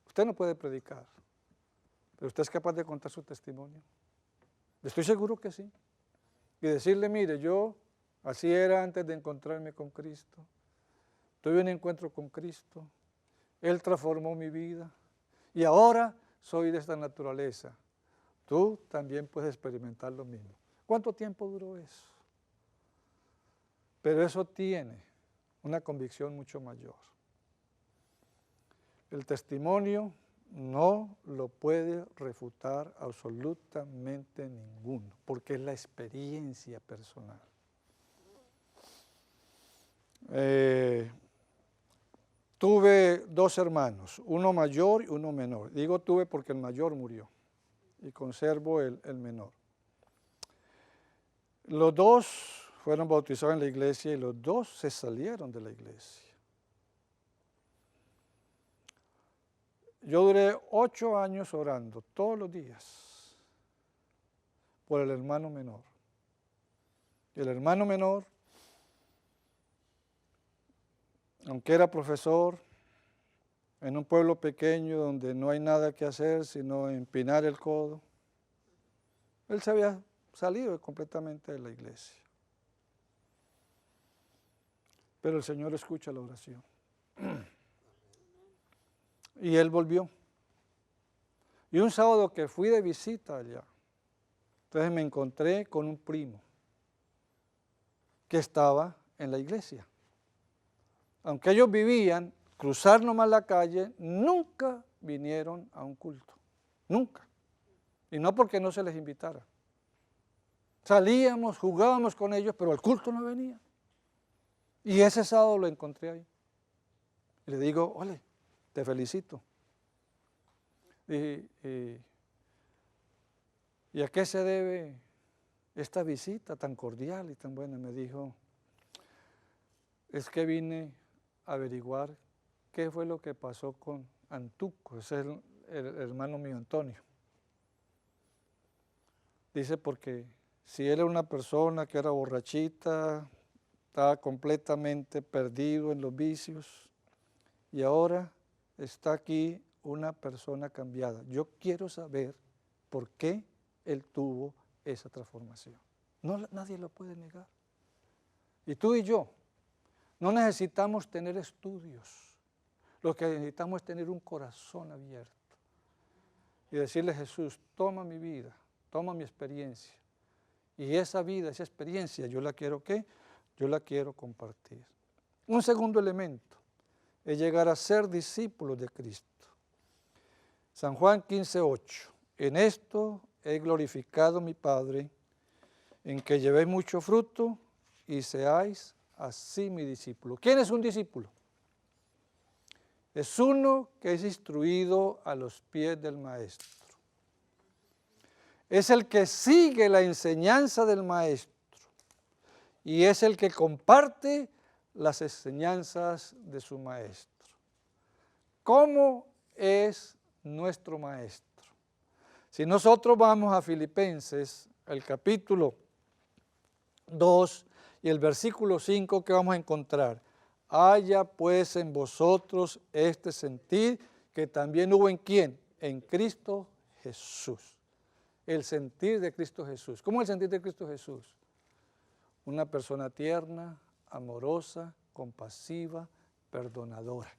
Usted no puede predicar, pero usted es capaz de contar su testimonio. Estoy seguro que sí. Y decirle, mire, yo así era antes de encontrarme con Cristo. Tuve un encuentro con Cristo. Él transformó mi vida. Y ahora soy de esta naturaleza. Tú también puedes experimentar lo mismo. ¿Cuánto tiempo duró eso? Pero eso tiene una convicción mucho mayor. El testimonio no lo puede refutar absolutamente ninguno, porque es la experiencia personal. Tuve 2 hermanos, uno mayor y uno menor. Digo tuve porque el mayor murió y conservo el menor. Los 2 fueron bautizados en la iglesia y los 2 se salieron de la iglesia. Yo duré 8 años orando todos los días por el hermano menor. Y el hermano menor, aunque era profesor en un pueblo pequeño donde no hay nada que hacer sino empinar el codo, él se había salido completamente de la iglesia. Pero el Señor escucha la oración. Y él volvió. Y un sábado que fui de visita allá, entonces me encontré con un primo que estaba en la iglesia. Aunque ellos vivían, cruzar nomás la calle, nunca vinieron a un culto. Nunca. Y no porque no se les invitara. Salíamos, jugábamos con ellos, pero al culto no venía. Y ese sábado lo encontré ahí. Y le digo, ole, te felicito. ¿Y a qué se debe esta visita tan cordial y tan buena? Me dijo, es que vine a averiguar qué fue lo que pasó con Antuco, ese es el hermano mío Antonio. Dice porque si él era una persona que era borrachita, estaba completamente perdido en los vicios, y ahora está aquí una persona cambiada. Yo quiero saber por qué él tuvo esa transformación. No, nadie lo puede negar. Y tú y yo no necesitamos tener estudios. Lo que necesitamos es tener un corazón abierto y decirle a Jesús, toma mi vida, toma mi experiencia. Y esa vida, esa experiencia, yo la quiero ¿qué? Yo la quiero compartir. Un segundo elemento es llegar a ser discípulos de Cristo. San Juan 15:8. En esto he glorificado a mi Padre, en que llevéis mucho fruto y seáis así mi discípulo. ¿Quién es un discípulo? Es uno que es instruido a los pies del Maestro. Es el que sigue la enseñanza del Maestro y es el que comparte las enseñanzas de su Maestro. ¿Cómo es nuestro Maestro? Si nosotros vamos a Filipenses, el capítulo 2 y el versículo 5, ¿qué vamos a encontrar? Haya pues en vosotros este sentir que también hubo en ¿quién? En Cristo Jesús. El sentir de Cristo Jesús. ¿Cómo es el sentir de Cristo Jesús? Una persona tierna, amorosa, compasiva, perdonadora.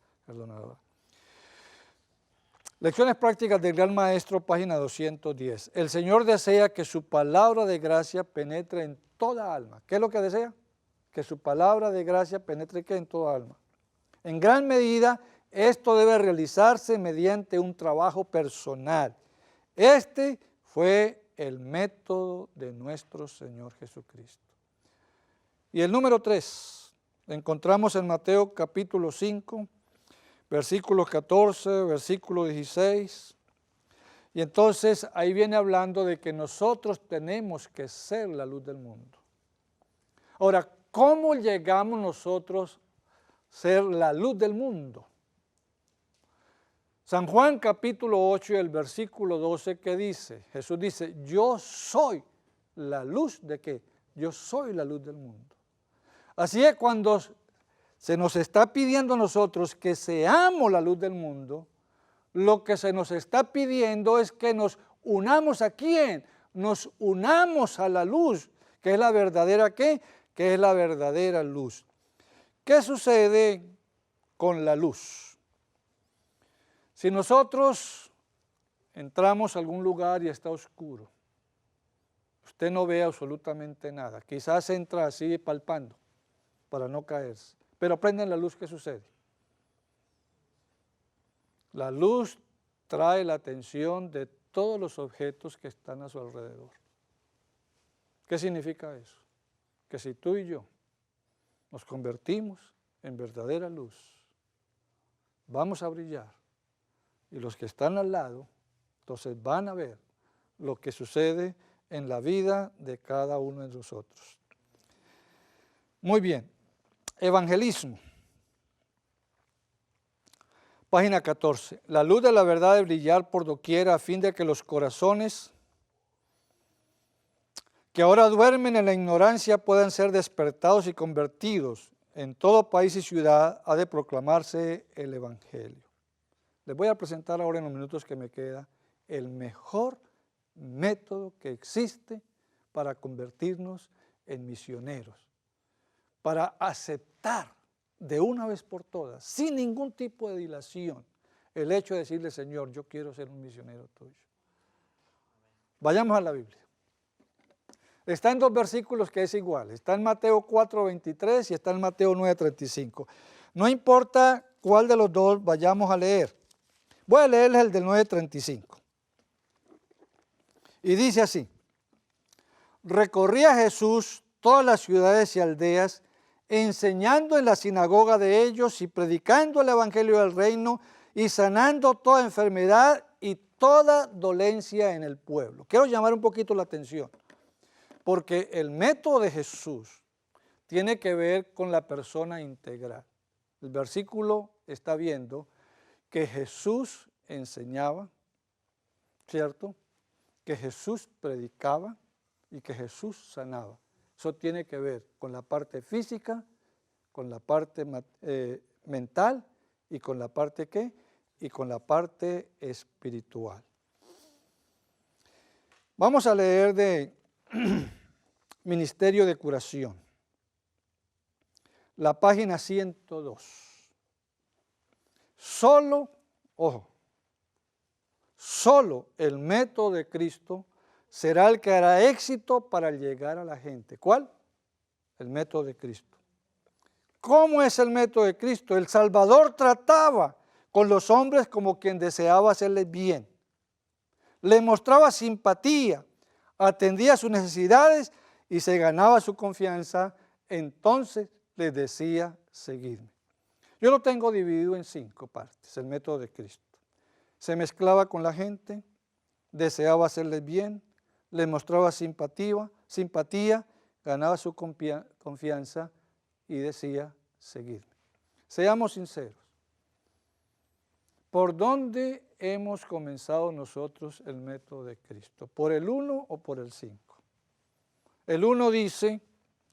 Lecciones prácticas del Gran Maestro, página 210. El Señor desea que su palabra de gracia penetre en toda alma. ¿Qué es lo que desea? Que su palabra de gracia penetre ¿qué? En toda alma. En gran medida, esto debe realizarse mediante un trabajo personal. Este fue el método de nuestro Señor Jesucristo. Y el número 3, lo encontramos en Mateo capítulo 5, versículos 14, versículo 16. Y entonces ahí viene hablando de que nosotros tenemos que ser la luz del mundo. Ahora, ¿cómo llegamos nosotros a ser la luz del mundo? San Juan capítulo 8 y el versículo 12, ¿qué dice? Jesús dice, yo soy la luz de ¿qué? Yo soy la luz del mundo. Así es cuando se nos está pidiendo a nosotros que seamos la luz del mundo, lo que se nos está pidiendo es que nos unamos ¿a quién? Nos unamos a la luz, que es la verdadera ¿qué? Que es la verdadera luz. ¿Qué sucede con la luz? Si nosotros entramos a algún lugar y está oscuro, usted no ve absolutamente nada, quizás entra así palpando para no caerse, pero prenden la luz, ¿qué sucede? La luz trae la atención de todos los objetos que están a su alrededor. ¿Qué significa eso? Que si tú y yo nos convertimos en verdadera luz, vamos a brillar. Y los que están al lado, entonces van a ver lo que sucede en la vida de cada uno de nosotros. Muy bien, evangelismo. Página 14. La luz de la verdad debe brillar por doquier a fin de que los corazones que ahora duermen en la ignorancia puedan ser despertados y convertidos. En todo país y ciudad ha de proclamarse el evangelio. Les voy a presentar ahora en los minutos que me queda el mejor método que existe para convertirnos en misioneros, para aceptar de una vez por todas, sin ningún tipo de dilación, el hecho de decirle, Señor, yo quiero ser un misionero tuyo. Vayamos a la Biblia. Está en dos versículos que es igual, está en Mateo 4:23 y está en Mateo 9:35. No importa cuál de los dos vayamos a leer. Voy a leerles el del 9:35. Y dice así, recorría Jesús todas las ciudades y aldeas, enseñando en la sinagoga de ellos y predicando el evangelio del reino y sanando toda enfermedad y toda dolencia en el pueblo. Quiero llamar un poquito la atención, porque el método de Jesús tiene que ver con la persona integral. El versículo está viendo que Jesús enseñaba, ¿cierto? Que Jesús predicaba y que Jesús sanaba. Eso tiene que ver con la parte física, con la parte mental ¿Y con la parte qué? Y con la parte espiritual. Vamos a leer de Ministerio de Curación, la página 102. Solo, ojo, solo el método de Cristo será el que hará éxito para llegar a la gente. ¿Cuál? El método de Cristo. ¿Cómo es el método de Cristo? El Salvador trataba con los hombres como quien deseaba hacerles bien. Le mostraba simpatía, atendía sus necesidades y se ganaba su confianza. Entonces les decía, seguidme. Yo lo tengo dividido en 5 partes, el método de Cristo. Se mezclaba con la gente, deseaba hacerles bien, le mostraba simpatía, ganaba su confianza y decía, seguidme. Seamos sinceros. ¿Por dónde hemos comenzado nosotros el método de Cristo? ¿Por el 1 o por el 5? El 1 dice,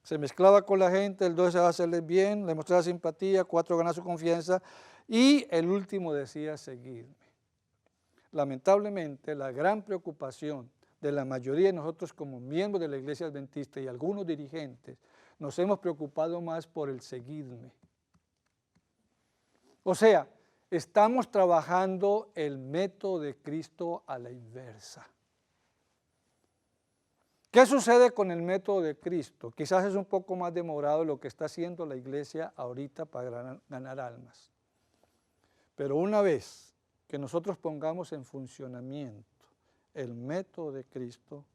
se mezclaba con la gente, el 2 deseaba hacerles bien, le mostraba simpatía, 4 ganaba su confianza y el último decía, seguidme. Lamentablemente, la gran preocupación de la mayoría de nosotros como miembros de la Iglesia Adventista y algunos dirigentes, nos hemos preocupado más por el seguidme. O sea, estamos trabajando el método de Cristo a la inversa. ¿Qué sucede con el método de Cristo? Quizás es un poco más demorado lo que está haciendo la iglesia ahorita para ganar almas. Pero una vez que nosotros pongamos en funcionamiento el método de Cristo,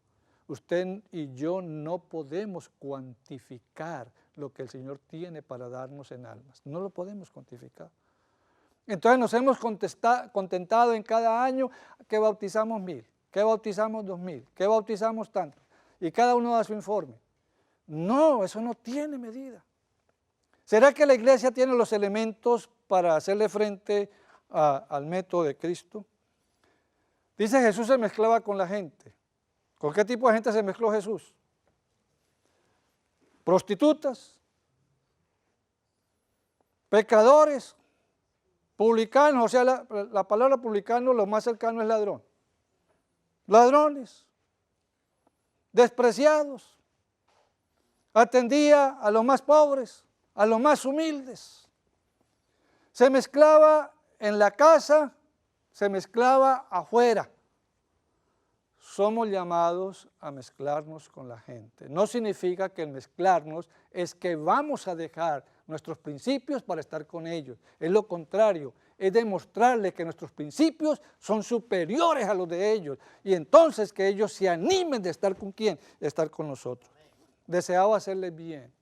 usted y yo no podemos cuantificar lo que el Señor tiene para darnos en almas. No lo podemos cuantificar. Entonces nos hemos contentado en cada año que bautizamos 1000, que bautizamos 2000, que bautizamos tanto. Y cada uno da su informe. No, eso no tiene medida. ¿Será que la iglesia tiene los elementos para hacerle frente al método de Cristo? Dice Jesús se mezclaba con la gente. ¿Con qué tipo de gente se mezcló Jesús? Prostitutas, pecadores, publicanos, o sea, la palabra publicano lo más cercano es ladrón. Ladrones, despreciados, atendía a los más pobres, a los más humildes. Se mezclaba en la casa, se mezclaba afuera. Somos llamados a mezclarnos con la gente. No significa que el mezclarnos es que vamos a dejar nuestros principios para estar con ellos. Es lo contrario, es demostrarles que nuestros principios son superiores a los de ellos y entonces que ellos se animen de estar con quién, de estar con nosotros. Deseaba hacerles bien.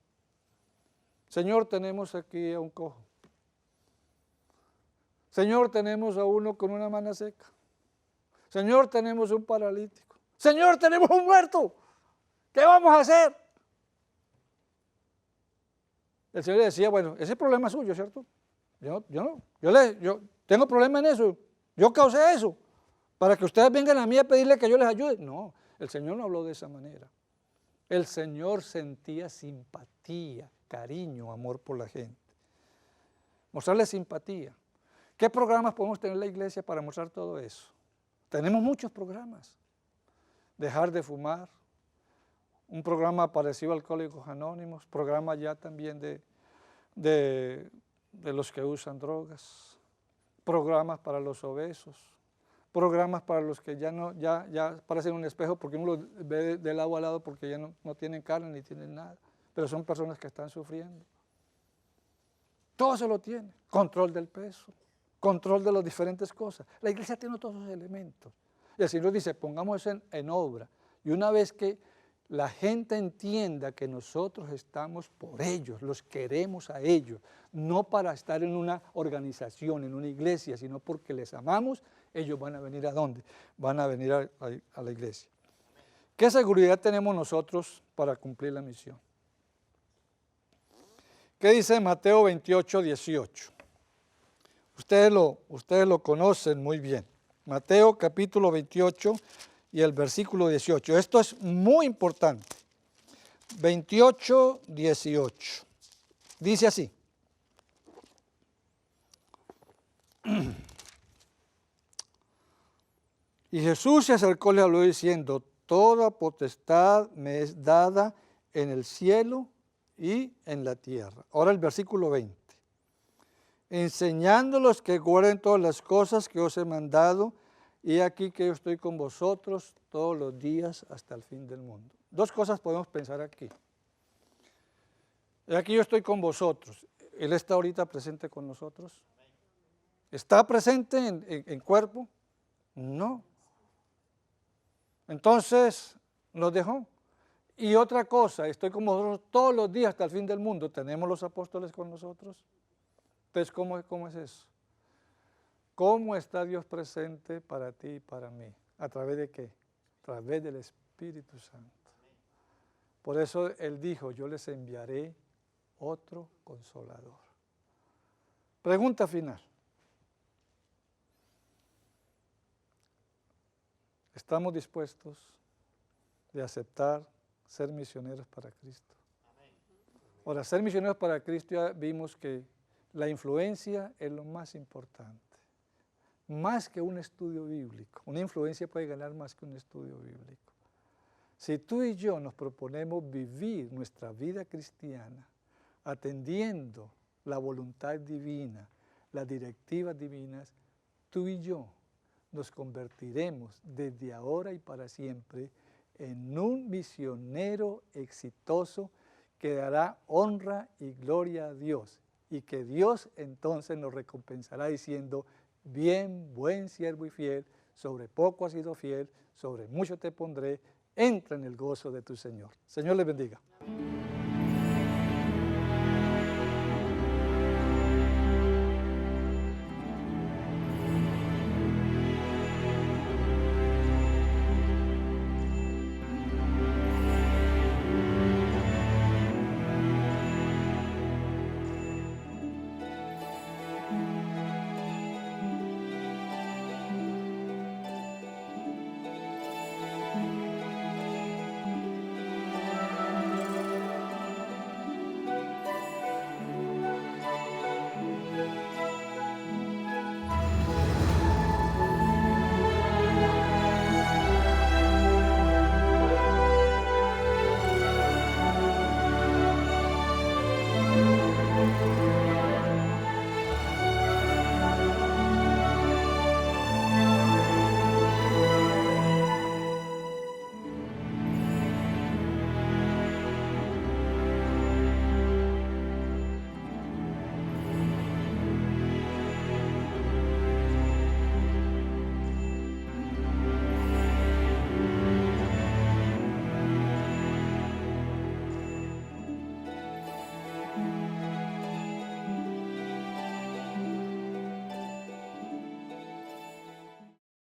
Señor, tenemos aquí a un cojo. Señor, tenemos a uno con una mano seca. Señor, tenemos un paralítico. Señor, tenemos un muerto. ¿Qué vamos a hacer? El Señor le decía, bueno, ese problema es suyo, ¿cierto? Yo tengo problema en eso. Yo causé eso. Para que ustedes vengan a mí a pedirle que yo les ayude. No, el Señor no habló de esa manera. El Señor sentía simpatía, cariño, amor por la gente. Mostrarle simpatía. ¿Qué programas podemos tener en la iglesia para mostrar todo eso? Tenemos muchos programas. Dejar de fumar, un programa parecido a Alcohólicos Anónimos, programa ya también de los que usan drogas, programas para los obesos, programas para los que ya parecen un espejo porque uno los ve de lado a lado porque ya no tienen carne ni tienen nada, pero son personas que están sufriendo. Todo eso lo tiene, control del peso, control de las diferentes cosas. La iglesia tiene todos esos elementos. Y el Señor dice, pongamos eso en obra. Y una vez que la gente entienda que nosotros estamos por ellos, los queremos a ellos, no para estar en una organización, en una iglesia, sino porque les amamos, ellos van a venir ¿a dónde? Van a venir a la iglesia. ¿Qué seguridad tenemos nosotros para cumplir la misión? ¿Qué dice Mateo 28, 18? Ustedes lo conocen muy bien. Mateo capítulo 28 y el versículo 18. Esto es muy importante. 28, 18. Dice así. Y Jesús se acercó y le habló diciendo, toda potestad me es dada en el cielo y en la tierra. Ahora el versículo 20. Enseñándolos que guarden todas las cosas que os he mandado, y aquí que yo estoy con vosotros todos los días hasta el fin del mundo. Dos cosas podemos pensar aquí. Aquí yo estoy con vosotros. ¿Él está ahorita presente con nosotros? ¿Está presente en cuerpo? No. Entonces nos dejó. Y otra cosa, estoy con vosotros todos los días hasta el fin del mundo. ¿Tenemos los apóstoles con nosotros? Entonces, ¿cómo es eso? ¿Cómo está Dios presente para ti y para mí? ¿A través de qué? A través del Espíritu Santo. Por eso Él dijo, yo les enviaré otro Consolador. Pregunta final. ¿Estamos dispuestos de aceptar ser misioneros para Cristo? Ahora, ser misioneros para Cristo ya vimos que la influencia es lo más importante. Más que un estudio bíblico. Una influencia puede ganar más que un estudio bíblico. Si tú y yo nos proponemos vivir nuestra vida cristiana atendiendo la voluntad divina, las directivas divinas, tú y yo nos convertiremos desde ahora y para siempre en un misionero exitoso que dará honra y gloria a Dios, y que Dios entonces nos recompensará diciendo, bien, buen siervo y fiel, sobre poco has sido fiel, sobre mucho te pondré, entra en el gozo de tu Señor. Señor les bendiga.